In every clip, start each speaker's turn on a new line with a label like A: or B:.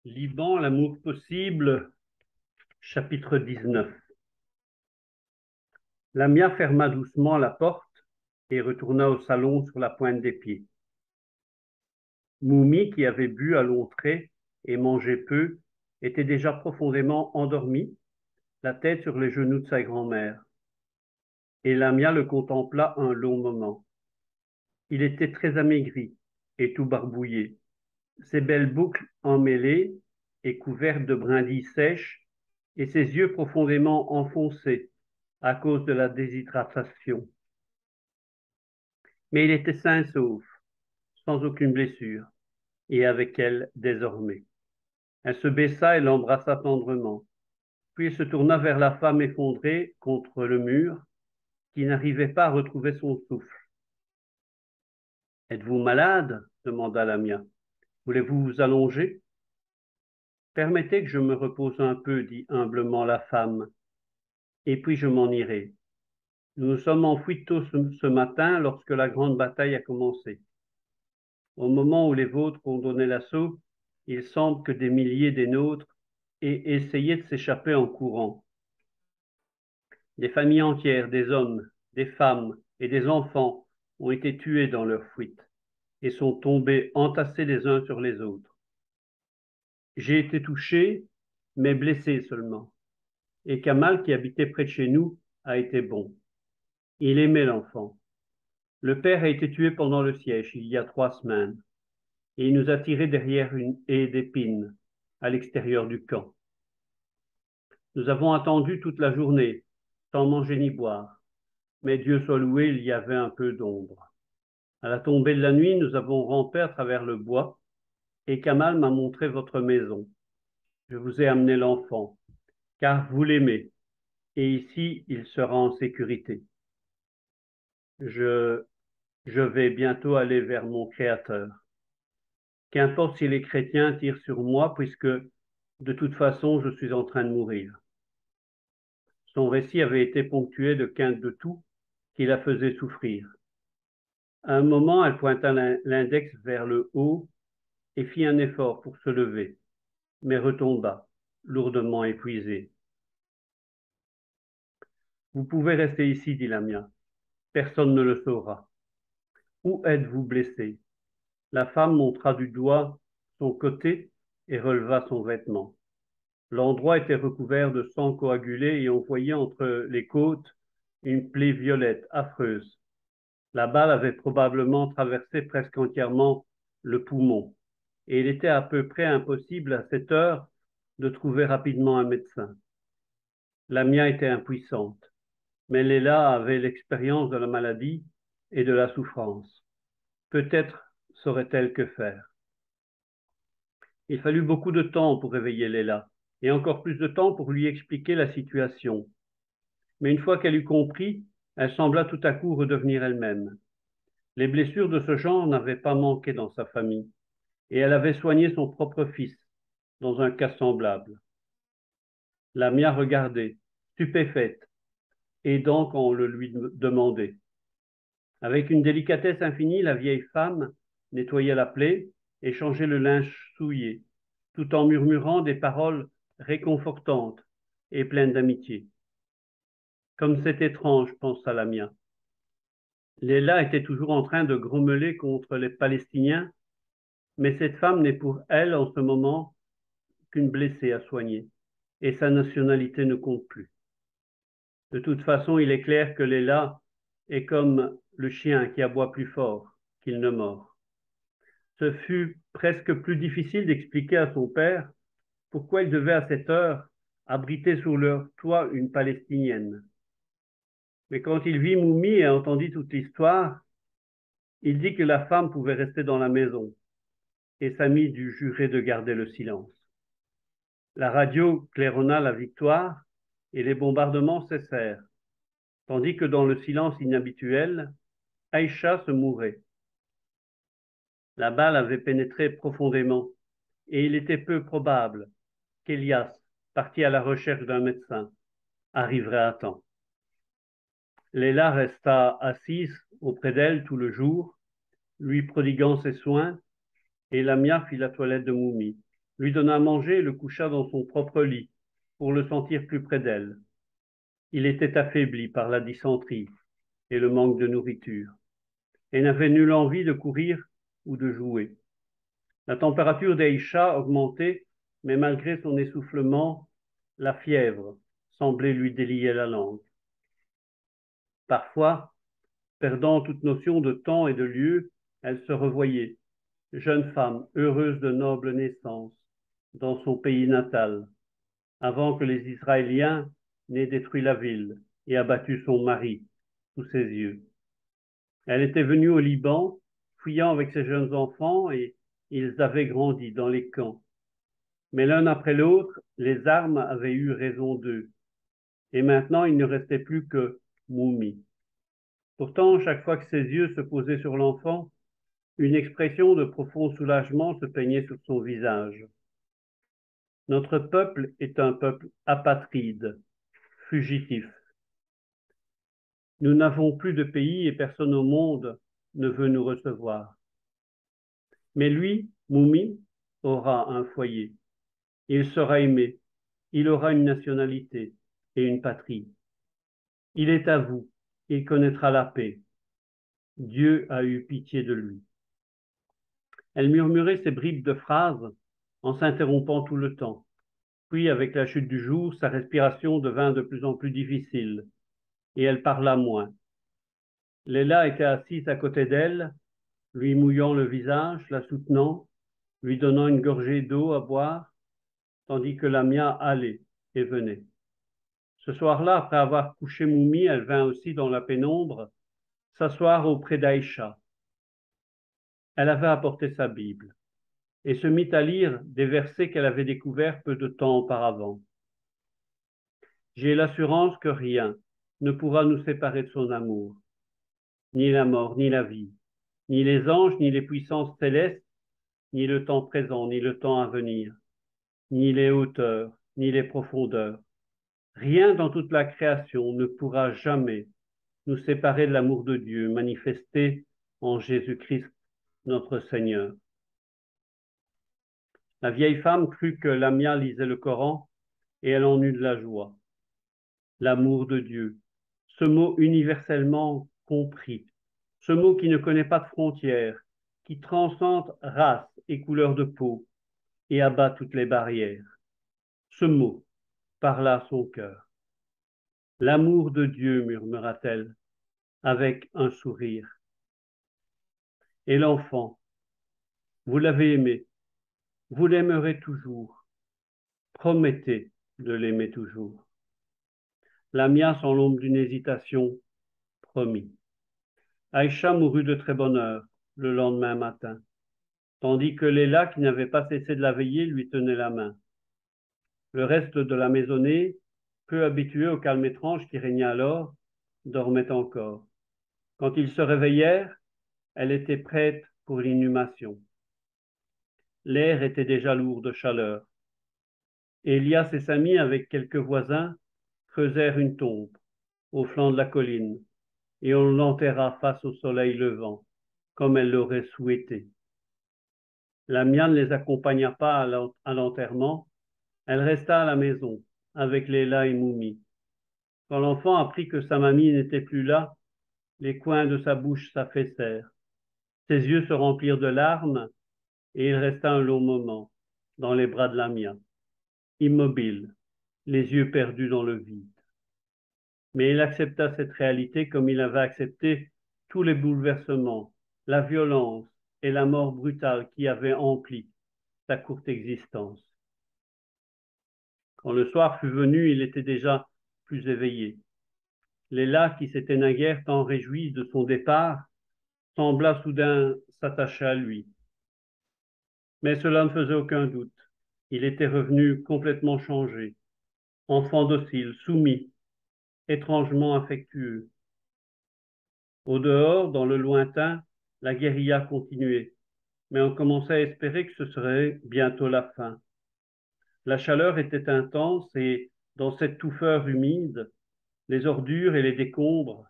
A: Liban, l'amour possible, chapitre 19. Lamia ferma doucement la porte et retourna au salon sur la pointe des pieds. Moumi, qui avait bu à longs traits et mangé peu, était déjà profondément endormi, la tête sur les genoux de sa grand-mère. Et Lamia le contempla un long moment. Il était très amaigri et tout barbouillé, ses belles boucles emmêlées et couvertes de brindilles sèches, et ses yeux profondément enfoncés à cause de la déshydratation. Mais il était sain et sauf, sans aucune blessure, et avec elle désormais. Elle se baissa et l'embrassa tendrement, puis il se tourna vers la femme effondrée contre le mur, qui n'arrivait pas à retrouver son souffle. Êtes-vous malade? Demanda Lamia. Voulez-vous vous allonger? Permettez que je me repose un peu, dit humblement la femme, et puis je m'en irai. Nous nous sommes enfuis tôt ce matin lorsque la grande bataille a commencé. Au moment où les vôtres ont donné l'assaut, il semble que des milliers des nôtres aient essayé de s'échapper en courant. Des familles entières, des hommes, des femmes et des enfants ont été tués dans leur fuite et sont tombés entassés les uns sur les autres. J'ai été touché, mais blessé seulement. Et Kamal, qui habitait près de chez nous, a été bon. Il aimait l'enfant. Le père a été tué pendant le siège il y a 3 semaines, et il nous a tirés derrière une haie d'épines à l'extérieur du camp. Nous avons attendu toute la journée, sans manger ni boire, mais Dieu soit loué, il y avait un peu d'ombre. À la tombée de la nuit, nous avons rampé à travers le bois, et Kamal m'a montré votre maison. Je vous ai amené l'enfant, car vous l'aimez, et ici il sera en sécurité. Je, je vais bientôt aller vers mon Créateur. Qu'importe si les chrétiens tirent sur moi, puisque de toute façon je suis en train de mourir. Son récit avait été ponctué de quintes de tout qui la faisaient souffrir. À un moment, elle pointa l'index vers le haut et fit un effort pour se lever, mais retomba, lourdement épuisée. Vous pouvez rester ici, dit Lamia. Personne ne le saura. Où êtes-vous blessé? La femme montra du doigt son côté et releva son vêtement. L'endroit était recouvert de sang coagulé et on voyait entre les côtes une plaie violette affreuse. La balle avait probablement traversé presque entièrement le poumon, et il était à peu près impossible à cette heure de trouver rapidement un médecin. Lamia était impuissante, mais Léla avait l'expérience de la maladie et de la souffrance. Peut-être saurait-elle que faire. Il fallut beaucoup de temps pour réveiller Léla, et encore plus de temps pour lui expliquer la situation. Mais une fois qu'elle eut compris, elle sembla tout à coup redevenir elle-même. Les blessures de ce genre n'avaient pas manqué dans sa famille, et elle avait soigné son propre fils dans un cas semblable. Lamia regardait, stupéfaite, aidant quand on le lui demandait. Avec une délicatesse infinie, la vieille femme nettoyait la plaie et changeait le linge souillé, tout en murmurant des paroles réconfortantes et pleines d'amitié. Comme c'est étrange, pensa Lamia. Léla était toujours en train de grommeler contre les Palestiniens, mais cette femme n'est pour elle en ce moment qu'une blessée à soigner, et sa nationalité ne compte plus. De toute façon, il est clair que Léla est comme le chien qui aboie plus fort qu'il ne mord. Ce fut presque plus difficile d'expliquer à son père pourquoi il devait à cette heure abriter sous leur toit une Palestinienne. Mais quand il vit Moumi et entendit toute l'histoire, il dit que la femme pouvait rester dans la maison, et Samy dut jurer de garder le silence. La radio claironna la victoire et les bombardements cessèrent, tandis que dans le silence inhabituel, Aïcha se mourait. La balle avait pénétré profondément, et il était peu probable qu'Elias, parti à la recherche d'un médecin, arriverait à temps. Léla resta assise auprès d'elle tout le jour, lui prodiguant ses soins, et Lamia fit la toilette de Moumi. lui donna à manger et le coucha dans son propre lit, pour le sentir plus près d'elle. Il était affaibli par la dysenterie et le manque de nourriture, et n'avait nulle envie de courir ou de jouer. La température d'Aïcha augmentait, mais malgré son essoufflement, la fièvre semblait lui délier la langue. Parfois, perdant toute notion de temps et de lieu, elle se revoyait, jeune femme heureuse de noble naissance, dans son pays natal, avant que les Israéliens n'aient détruit la ville et abattu son mari sous ses yeux. Elle était venue au Liban, fuyant avec ses jeunes enfants, et ils avaient grandi dans les camps. Mais l'un après l'autre, les armes avaient eu raison d'eux, et maintenant il ne restait plus que Moumi. Pourtant, chaque fois que ses yeux se posaient sur l'enfant, une expression de profond soulagement se peignait sur son visage. Notre peuple est un peuple apatride, fugitif. Nous n'avons plus de pays et personne au monde ne veut nous recevoir. Mais lui, Moumi, aura un foyer. Il sera aimé. Il aura une nationalité et une patrie. Il est à vous. Il connaîtra la paix. Dieu a eu pitié de lui. Elle murmurait ces bribes de phrases en s'interrompant tout le temps. Puis, avec la chute du jour, sa respiration devint de plus en plus difficile et elle parla moins. Léla était assise à côté d'elle, lui mouillant le visage, la soutenant, lui donnant une gorgée d'eau à boire, tandis que Lamia allait et venait. Ce soir-là, après avoir couché Moumi, elle vint aussi dans la pénombre s'asseoir auprès d'Aïcha. Elle avait apporté sa Bible et se mit à lire des versets qu'elle avait découverts peu de temps auparavant. J'ai l'assurance que rien ne pourra nous séparer de son amour, ni la mort, ni la vie, ni les anges, ni les puissances célestes, ni le temps présent, ni le temps à venir, ni les hauteurs, ni les profondeurs. Rien dans toute la création ne pourra jamais nous séparer de l'amour de Dieu manifesté en Jésus-Christ, notre Seigneur. La vieille femme crut que Lamia lisait le Coran et elle en eut de la joie. L'amour de Dieu, ce mot universellement compris, ce mot qui ne connaît pas de frontières, qui transcende race et couleur de peau et abat toutes les barrières. Ce mot parla à son cœur. L'amour de Dieu, murmura-t-elle, avec un sourire. Et l'enfant, vous l'avez aimé, vous l'aimerez toujours. Promettez de l'aimer toujours. Lamia, sans l'ombre d'une hésitation, promit. Aïcha mourut de très bonne heure le lendemain matin, tandis que Léla, qui n'avait pas cessé de la veiller, lui tenait la main. Le reste de la maisonnée, peu habitué au calme étrange qui régnait alors, dormait encore. Quand ils se réveillèrent, elle était prête pour l'inhumation. L'air était déjà lourd de chaleur. Elias et Samy, avec quelques voisins, creusèrent une tombe au flanc de la colline, et on l'enterra face au soleil levant, comme elle l'aurait souhaité. Lamia ne les accompagna pas à l'enterrement, elle resta à la maison, avec Léla et Moumi. Quand l'enfant apprit que sa mamie n'était plus là, les coins de sa bouche s'affaissèrent. Ses yeux se remplirent de larmes, et il resta un long moment, dans les bras de Lamia, immobile, les yeux perdus dans le vide. Mais il accepta cette réalité comme il avait accepté tous les bouleversements, la violence et la mort brutale qui avaient empli sa courte existence. Quand le soir fut venu, il était déjà plus éveillé. Léla, qui s'était naguère tant réjouie de son départ, sembla soudain s'attacher à lui. Mais cela ne faisait aucun doute. Il était revenu complètement changé, enfant docile, soumis, étrangement affectueux. Au dehors, dans le lointain, la guérilla continuait, mais on commençait à espérer que ce serait bientôt la fin. La chaleur était intense et, dans cette touffeur humide, les ordures et les décombres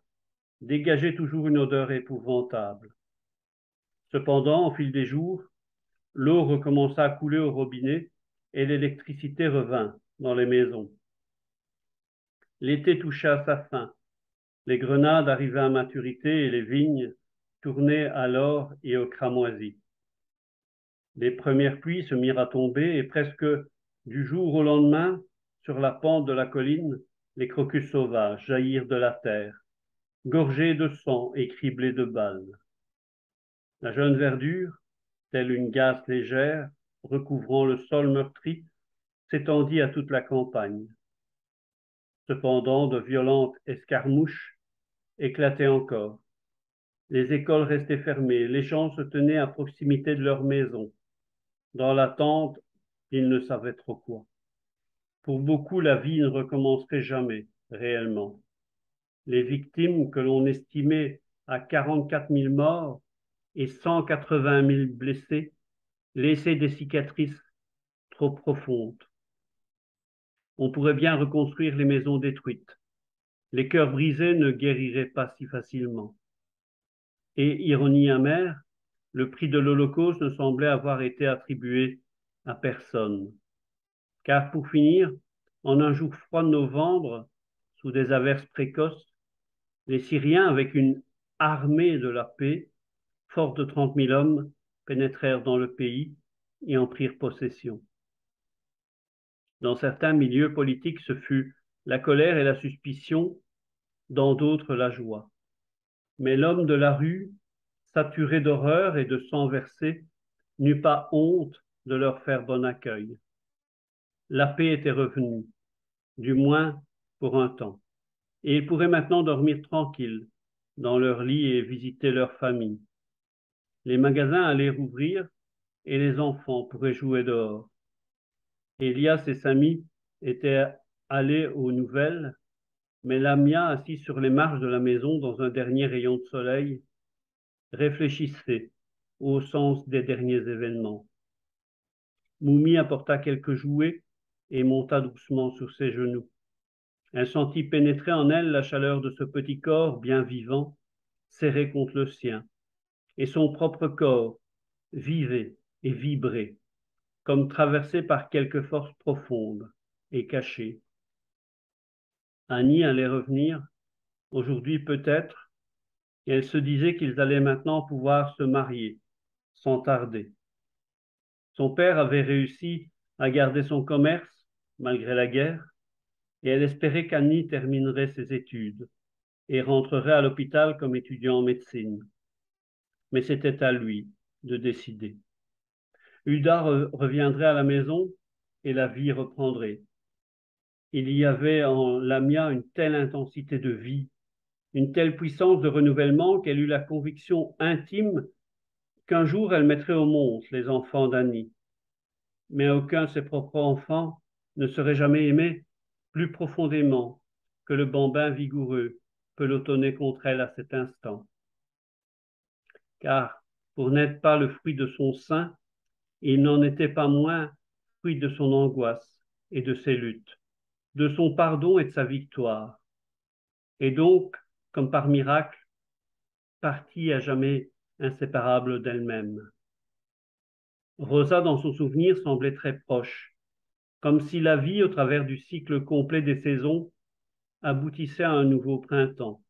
A: dégageaient toujours une odeur épouvantable. Cependant, au fil des jours, l'eau recommença à couler au robinet et l'électricité revint dans les maisons. L'été toucha à sa fin. Les grenades arrivaient à maturité et les vignes tournaient à l'or et au cramoisi. Les premières pluies se mirent à tomber et presque du jour au lendemain, sur la pente de la colline, les crocus sauvages jaillirent de la terre, gorgés de sang et criblés de balles. La jeune verdure, telle une gaze légère, recouvrant le sol meurtri, s'étendit à toute la campagne. Cependant, de violentes escarmouches éclataient encore. Les écoles restaient fermées, les gens se tenaient à proximité de leurs maisons, dans l'attente ils ne savaient trop quoi. Pour beaucoup, la vie ne recommencerait jamais, réellement. Les victimes que l'on estimait à 44 000 morts et 180 000 blessés laissaient des cicatrices trop profondes. On pourrait bien reconstruire les maisons détruites. Les cœurs brisés ne guériraient pas si facilement. Et, ironie amère, le prix de l'Holocauste ne semblait avoir été attribué à personne. Car pour finir, en un jour froid de novembre, sous des averses précoces, les Syriens, avec une armée de la paix, forte de 30 000 hommes, pénétrèrent dans le pays et en prirent possession. Dans certains milieux politiques, ce fut la colère et la suspicion, dans d'autres la joie. Mais l'homme de la rue, saturé d'horreur et de sang versé, n'eut pas honte de leur faire bon accueil. La paix était revenue, du moins pour un temps, et ils pourraient maintenant dormir tranquilles dans leur lit et visiter leur famille. Les magasins allaient rouvrir et les enfants pourraient jouer dehors. Elias et Samy étaient allés aux nouvelles, mais Lamia, assise sur les marches de la maison dans un dernier rayon de soleil, réfléchissait au sens des derniers événements. Moumi apporta quelques jouets et monta doucement sur ses genoux. Elle sentit pénétrer en elle la chaleur de ce petit corps bien vivant, serré contre le sien, et son propre corps vivait et vibrait, comme traversé par quelque force profonde et cachée. Annie allait revenir, aujourd'hui peut-être, et elle se disait qu'ils allaient maintenant pouvoir se marier, sans tarder. Son père avait réussi à garder son commerce, malgré la guerre, et elle espérait qu'Annie terminerait ses études et rentrerait à l'hôpital comme étudiant en médecine. Mais c'était à lui de décider. Huda reviendrait à la maison et la vie reprendrait. Il y avait en Lamia une telle intensité de vie, une telle puissance de renouvellement qu'elle eut la conviction intime qu'un jour elle mettrait au monde les enfants d'Annie. Mais aucun de ses propres enfants ne serait jamais aimé plus profondément que le bambin vigoureux pelotonné contre elle à cet instant. Car, pour n'être pas le fruit de son sein, il n'en était pas moins fruit de son angoisse et de ses luttes, de son pardon et de sa victoire. Et donc, comme par miracle, partie à jamais inséparable d'elle-même. Rosa, dans son souvenir, semblait très proche, comme si la vie, au travers du cycle complet des saisons, aboutissait à un nouveau printemps.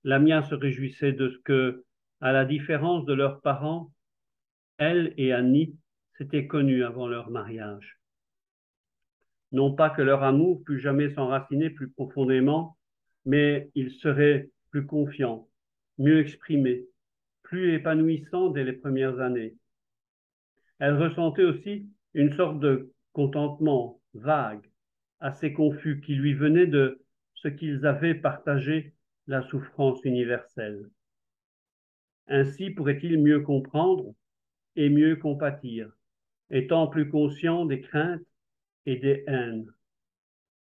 A: Lamia se réjouissait de ce que, à la différence de leurs parents, elle et Annie s'étaient connues avant leur mariage. Non pas que leur amour pût jamais s'enraciner plus profondément, mais il serait plus confiant, mieux exprimé, plus épanouissant dès les premières années. Elle ressentait aussi une sorte de contentement vague, assez confus, qui lui venait de ce qu'ils avaient partagé la souffrance universelle. Ainsi pourrait-il mieux comprendre et mieux compatir, étant plus conscient des craintes et des haines.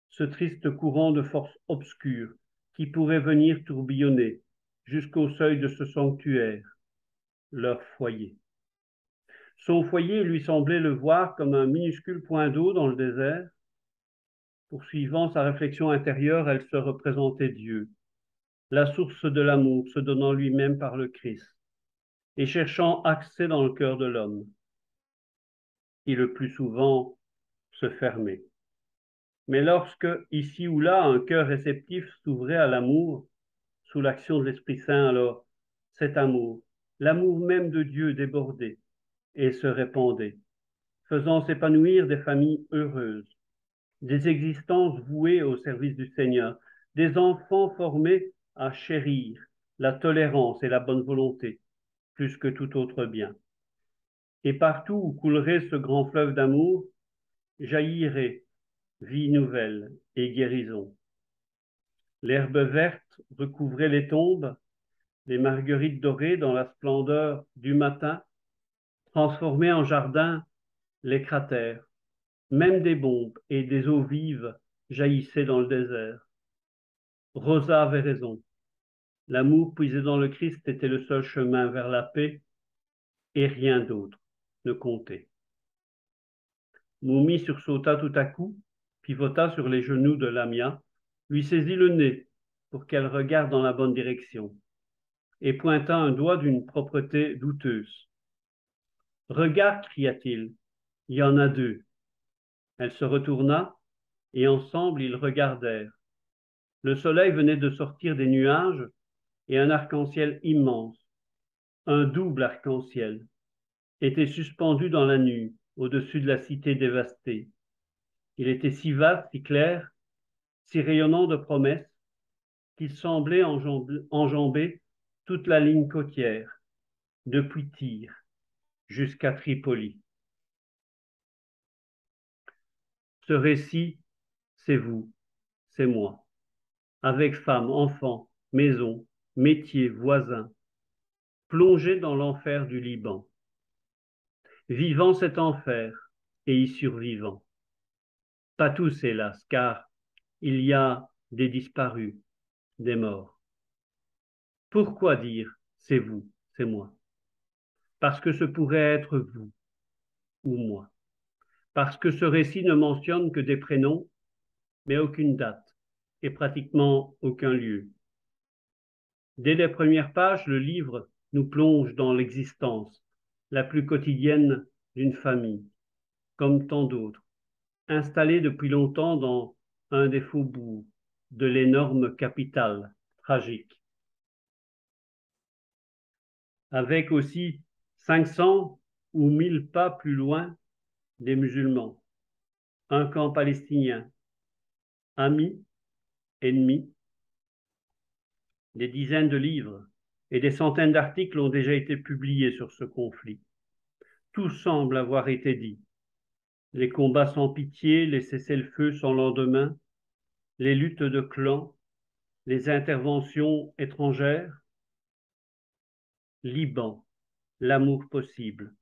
A: Ce triste courant de force obscure qui pourrait venir tourbillonner jusqu'au seuil de ce sanctuaire, leur foyer. Son foyer lui semblait le voir comme un minuscule point d'eau dans le désert. Poursuivant sa réflexion intérieure, elle se représentait Dieu, la source de l'amour se donnant lui-même par le Christ, et cherchant accès dans le cœur de l'homme, qui le plus souvent se fermer. Mais lorsque, ici ou là, un cœur réceptif s'ouvrait à l'amour, sous l'action de l'Esprit Saint, alors cet amour, l'amour même de Dieu débordait et se répandait, faisant s'épanouir des familles heureuses, des existences vouées au service du Seigneur, des enfants formés à chérir la tolérance et la bonne volonté, plus que tout autre bien. Et partout où coulerait ce grand fleuve d'amour, jaillirait vie nouvelle et guérison. L'herbe verte recouvrait les tombes, les marguerites dorées dans la splendeur du matin transformaient en jardin les cratères, même des bombes et des eaux vives jaillissaient dans le désert. Rosa avait raison. L'amour puisé dans le Christ était le seul chemin vers la paix et rien d'autre ne comptait. Moumi sursauta tout à coup, pivota sur les genoux de Lamia, lui saisit le nez pour qu'elle regarde dans la bonne direction et pointa un doigt d'une propreté douteuse. Regarde, cria-t-il, il y en a deux. Elle se retourna et ensemble ils regardèrent. Le soleil venait de sortir des nuages et un arc-en-ciel immense, un double arc-en-ciel, était suspendu dans la nuit au-dessus de la cité dévastée. Il était si vaste, si clair, si rayonnant de promesses, qu'il semblait enjamber toute la ligne côtière, depuis Tyr jusqu'à Tripoli. Ce récit, c'est vous, c'est moi, avec femme, enfants, maison, métier, voisins, plongés dans l'enfer du Liban, vivant cet enfer et y survivant. Pas tous, hélas, car il y a des disparus, des morts. Pourquoi dire c'est vous, c'est moi? Parce que ce pourrait être vous ou moi. Parce que ce récit ne mentionne que des prénoms, mais aucune date et pratiquement aucun lieu. Dès les premières pages, le livre nous plonge dans l'existence la plus quotidienne d'une famille, comme tant d'autres, installée depuis longtemps dans un des faubourgs de l'énorme capitale tragique, avec aussi 500 ou 1000 pas plus loin des musulmans, un camp palestinien, amis, ennemis, des dizaines de livres et des centaines d'articles ont déjà été publiés sur ce conflit. Tout semble avoir été dit. Les combats sans pitié, les cessez-le-feu sans lendemain, les luttes de clans, les interventions étrangères, Liban, l'amour possible.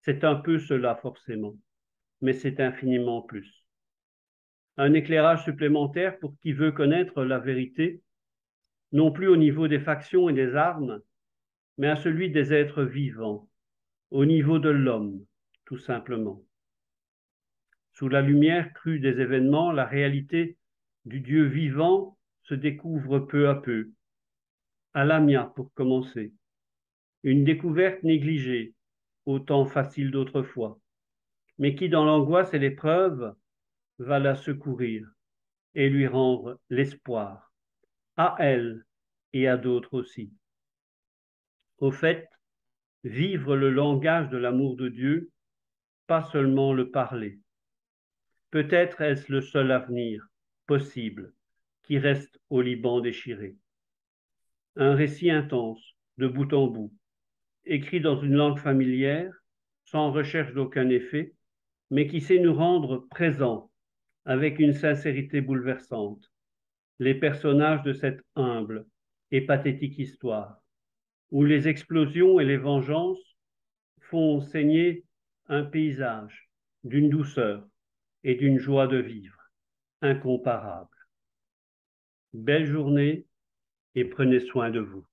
A: C'est un peu cela forcément, mais c'est infiniment plus. Un éclairage supplémentaire pour qui veut connaître la vérité, non plus au niveau des factions et des armes, mais à celui des êtres vivants, au niveau de l'homme, tout simplement. Sous la lumière crue des événements, la réalité du Dieu vivant se découvre peu à peu. À Lamia, pour commencer. Une découverte négligée, autant facile d'autrefois, mais qui, dans l'angoisse et l'épreuve, va la secourir et lui rendre l'espoir, à elle et à d'autres aussi. Au fait, vivre le langage de l'amour de Dieu, pas seulement le parler. Peut-être est-ce le seul avenir possible qui reste au Liban déchiré. Un récit intense, de bout en bout, écrit dans une langue familière, sans recherche d'aucun effet, mais qui sait nous rendre présents avec une sincérité bouleversante, les personnages de cette humble et pathétique histoire, où les explosions et les vengeances font saigner un paysage d'une douceur et d'une joie de vivre incomparable. Belle journée et prenez soin de vous.